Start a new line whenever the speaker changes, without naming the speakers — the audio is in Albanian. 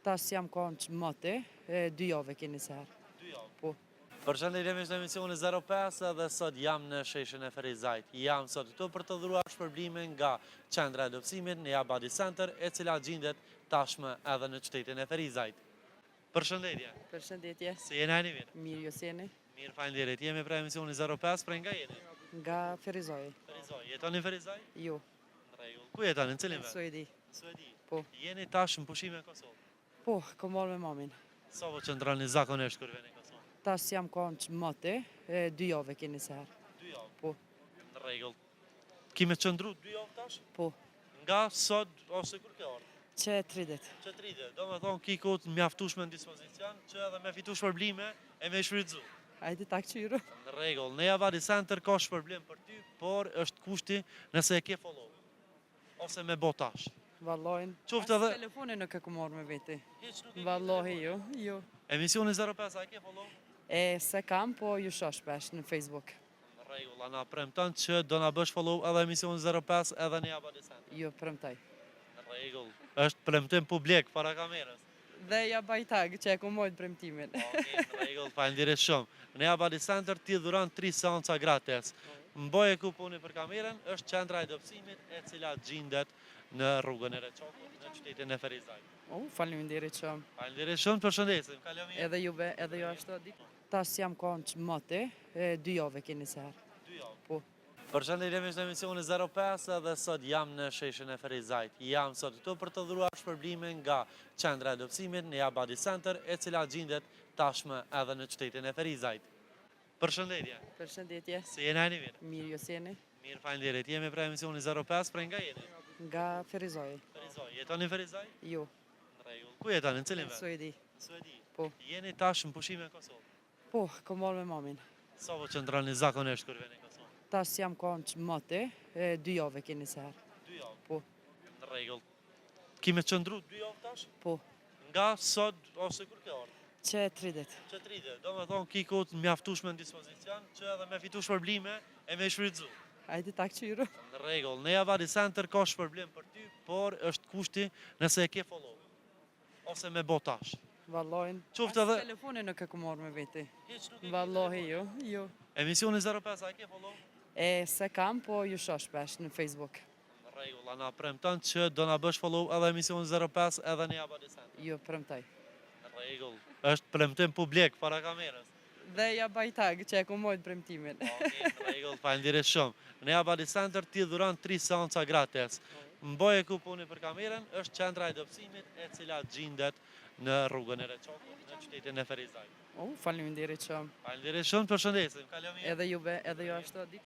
Tash jam konë që mëti, 2 javë keni se herë.
2 javë?
Po.
Përshëndetje miq të emisionit 05 dhe sot jam në sheshin e Ferizajt. Jam sot këtu për të dhuruar shpërblime nga qendra e dobësimit në Body Center, e cila gjendet tashmë edhe në qytetin e Ferizajt. Përshëndetje.
Përshëndetje.
Si jeni mirë?
Mirë, ju si jeni?
Mirë, faleminderit. Jemi për emisionin 05, prej nga jeni?
Nga Ferizoj.
Ferizoj. Jetoni në Ferizaj?
Jo.
Në rregull. Ku jetoni? Në cilin vend?
Suedi.
Suedi.
Po.
Jeni tash në pushime në Kosovë?
Po, kom marrë me mamin.
Sa po qëndroni zakonisht kur vjen në Kosovë?
Tash jam konë që mëti, 2 javë keni se herë.
2 javë?
Po.
Në rregull. Kime qëndru 2 javë tash?
Po.
Nga sot ose kur ke ardhur?
Që 30.
Që 30, do me thonë ki kohë mjaftueshme në dispozicion, që edhe me fitu shpërblime e me shfrytzu.
Hajde ta këqyru.
Në rregull, në Body Center ka shpërblim për ty, por është kushti nëse e ke follow. Ose me botash.
Vallojnë.
Qoftë edhe...
Telefonin nuk e ku marrë me veti.
Hiç nuk e ke
Vallohi
telefonin.
jo.
Emisioni 05 a ke follow?
Se kam, po ju shoh shpesh në Facebook.
Në rregull, ana premton që do na bësh follow edhe emisionin 05 edhe në Body Center.
Jo, premtaj.
Në rregull, është premtim publik para kamerës.
Dhe ja bajtag që e ku mojtë premtimin.
Okej, në rregull, faleminderit shumë. Në Body Center ti dhuron 3 seanca gratis. Mboje kuponi për kamerën, është qendra e dobësimit e cila gjendet në rrugën e Reçokut, në qytetin e Ferizajt.
Faleminderit shumë.
Faleminderit shumë, përshëndesim. Kaloj mirë.
Edhe juve, edhe ju ashtu ditë. Tash jam konë që mëti, 2 javë keni se herë.
2 javë?
Po.
Përshëndetje miq të emisionit 05 dhe sot jam në sheshin e Ferizajt. Jam sot këtu për të dhuruar shpërblime nga qendra e dobësimit në Body Center, e cila gjendet tashmë edhe në qytetin e Ferizajt. Përshëndetje.
Përshëndetje.
Si jeni mirë?
Mirë, ju si jeni?
Mirë, faleminderit. Jemi për emisionin 05, prej nga jeni?
Nga Ferizoj.
Ferizoj. Jetoni në Ferizaj?
Jo.
Në rregull. Ku jetoni? Në cilin vend?
Suedi.
Në Suedi.
Po.
Jeni tash në pushime në Kosovë?
Po, kom marrë me mamin.
Sa po qëndroni zakonisht kur vjen në Kosovë?
Tash jam konë që mëti, 2 javë keni se herë.
2 javë?
Po.
Në rregull. Kime qëndru 2 javë tash?
Po.
Nga sot ose kur ke ardhur?
Që 30.
Që 30, do me thonë ki kohë mjaftueshme në dispozicion, që edhe me fitu shpërblime e me shfrytzu.
Hajde ta këqyru.
Në rregull, në Body Center ka shpërblim për ty, por është kushti nëse e ke follow. Ose me botash.
Vallojnë.
Qoftë edhe...
Telefonin nuk e ku marrë me veti.
Hiç nuk e ke
Vallohi
telefonin.
jo.
Emisioni 05 a ke follow?
Se kam, po ju shoh shpesh në Facebook.
Në rregull, ana premton që do na bësh follow edhe emisionin 05 edhe në Body Center.
Jo, premtaj.
Në rregull, është premtim publik para kamerës.
Dhe ja bajtag që e ku mojtë premtimin.
Okej, në rregull, faleminderit shumë. Në Body Center ti dhuron 3 seanca gratis. Mboje kuponi për kamerën, është qendra e dobësimit e cila gjendet në rrugën e Reçokut, në qytetin e Ferizajt.
Faleminderit shumë.
Faleminderit shumë, përshëndesim. Kaloj mirë.
Edhe juve, edhe ju ashtu ditë.